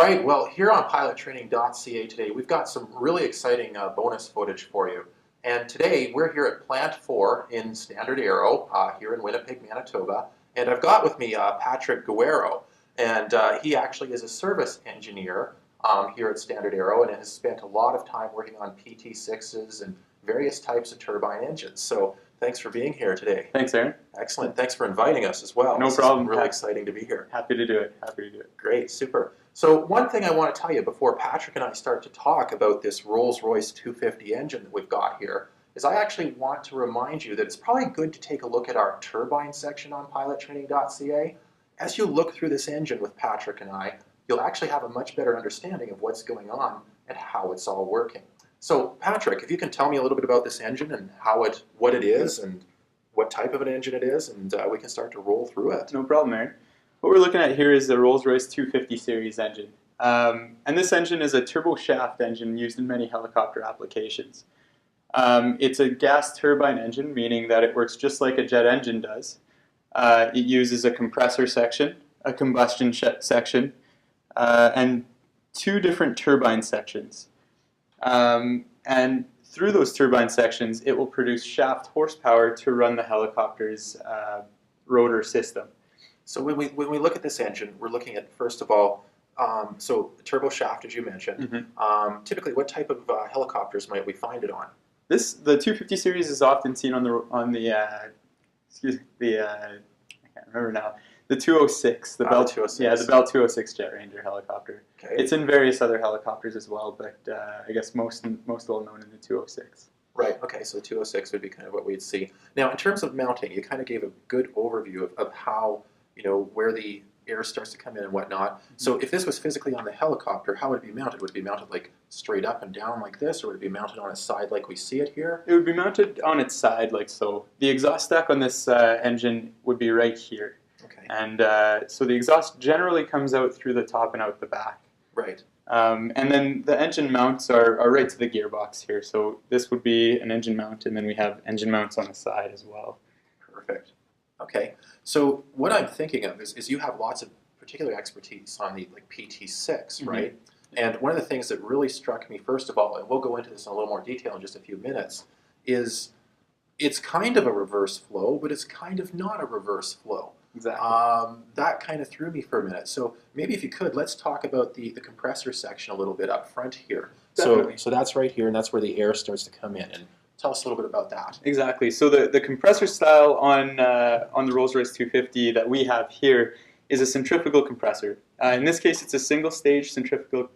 All right, well, here on pilottraining.ca today, we've got some really exciting bonus footage for you. And today, we're here at Plant 4 in Standard Aero, here in Winnipeg, Manitoba. And I've got with me Patrick Guerrero, and he actually is a service engineer here at Standard Aero and has spent a lot of time working on PT6s and various types of turbine engines. So thanks for being here today. Thanks, Aaron. Excellent. Thanks for inviting us as well. No problem. It's really exciting to be here. Happy to do it. Happy to do it. Great, super. So one thing I want to tell you before Patrick and I start to talk about this Rolls-Royce 250 engine that we've got here is I actually want to remind you that it's probably good to take a look at our turbine section on pilottraining.ca. As you look through this engine with Patrick and I, you'll actually have a much better understanding of what's going on and how it's all working. So Patrick, if you can tell me a little bit about this engine and what it is and what type of an engine it is, and we can start to roll through it. No problem, Aaron. What we're looking at here is the Rolls-Royce 250 series engine. And this engine is a turbo shaft engine used in many helicopter applications. It's a gas turbine engine, meaning that it works just like a jet engine does. It uses a compressor section, a combustion section, and two different turbine sections. And through those turbine sections, it will produce shaft horsepower to run the helicopter's rotor system. So when we look at this engine, we're looking at, first of all, so the turbo shaft, as you mentioned. Typically, what type of helicopters might we find it on? The 250 series is often seen on the I can't remember now, the 206, the Bell 206. Yeah, the Bell 206 Jet Ranger helicopter. Okay. It's in various other helicopters as well, but I guess most well known in the 206. Right, okay, so the 206 would be kind of what we'd see. Now, in terms of mounting, you kind of gave a good overview of how, where the air starts to come in and whatnot. So if this was physically on the helicopter, how would it be mounted? Would it be mounted like straight up and down like this, or would it be mounted on its side like we see it here? It would be mounted on its side like so. The exhaust stack on this engine would be right here. Okay. And so the exhaust generally comes out through the top and out the back. Right. And then the engine mounts are right to the gearbox here. So this would be an engine mount, and then we have engine mounts on the side as well. Perfect. Okay. So what I'm thinking of is you have lots of particular expertise on the PT6, right? And one of the things that really struck me, first of all, and we'll go into this in a little more detail in just a few minutes, is it's kind of a reverse flow, but it's kind of not a reverse flow. Exactly. That kind of threw me for a minute. So maybe if you could, let's talk about the compressor section a little bit up front here. Definitely. So that's right here, and that's where the air starts to come in. And tell us a little bit about that. Exactly. So the compressor style on the Rolls-Royce 250 that we have here is a centrifugal compressor. In this case, it's a single-stage centrifugal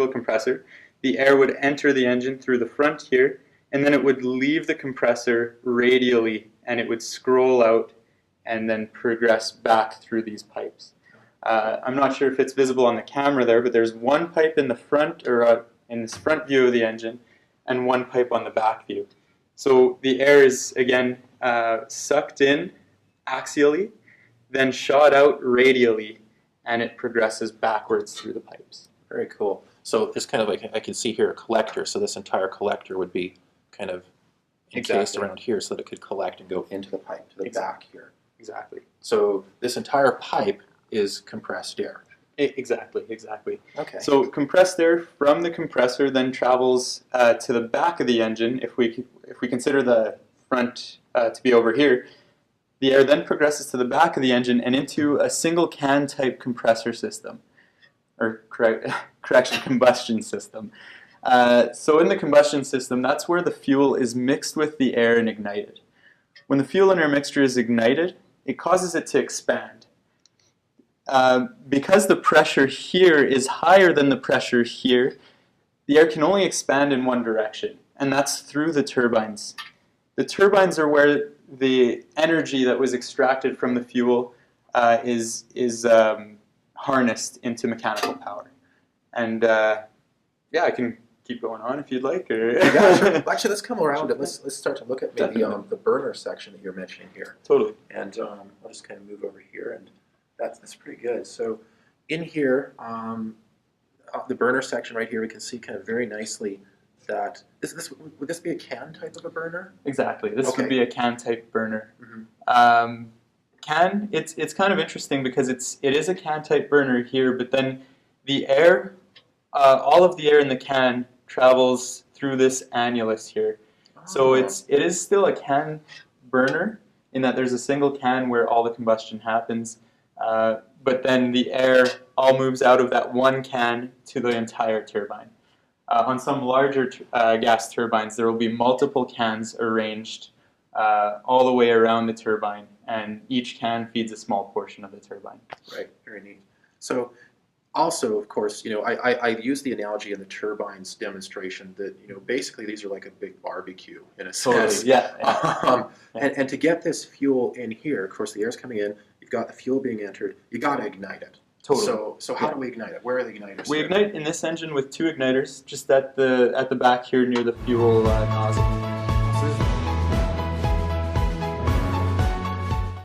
compressor. The air would enter the engine through the front here, and then it would leave the compressor radially, and it would scroll out and then progress back through these pipes. I'm not sure if it's visible on the camera there, but there's one pipe in the front, or in this front view of the engine, and one pipe on the back view. So the air is, again, sucked in axially, then shot out radially, and it progresses backwards through the pipes. Very cool. So there's kind of like, I can see here a collector, so this entire collector would be kind of encased around here so that it could collect and go into the pipe, to the back here. Exactly. So this entire pipe is compressed air. Exactly. Okay. So compressed air from the compressor then travels to the back of the engine. If we consider the front to be over here, the air then progresses to the back of the engine and into a single can type compressor system, or combustion system. So in the combustion system, that's where the fuel is mixed with the air and ignited. When the fuel and air mixture is ignited, it causes it to expand. Because the pressure here is higher than the pressure here, the air can only expand in one direction, and that's through the turbines. The turbines are where the energy that was extracted from the fuel is harnessed into mechanical power. And yeah, I can keep going on if you'd like. Or yeah, sure. Actually, let's come around and let's start to look at maybe the burner section that you're mentioning here. Totally. And I'll just kind of move over here, and that's pretty good. So in here, the burner section right here, we can see kind of very nicely that would this be a can type of a burner? Exactly. This would be a can type burner. It's kind of interesting because it is a can type burner here, but then The air, all of the air in the can travels through this annulus here. So it is still a can burner in that there's a single can where all the combustion happens, but then the air all moves out of that one can to the entire turbine. On some larger gas turbines, there will be multiple cans arranged all the way around the turbine, and each can feeds a small portion of the turbine. Right, very neat. So also, of course, I use the analogy in the turbines demonstration that, basically these are like a big barbecue in a sense. Totally, yeah. And to get this fuel in here, of course, the air's coming in, you've got the fuel being entered, you got to ignite it. Totally. So how do we ignite it? Where are the igniters? We ignite in this engine with 2 igniters, just at the back here near the fuel nozzle.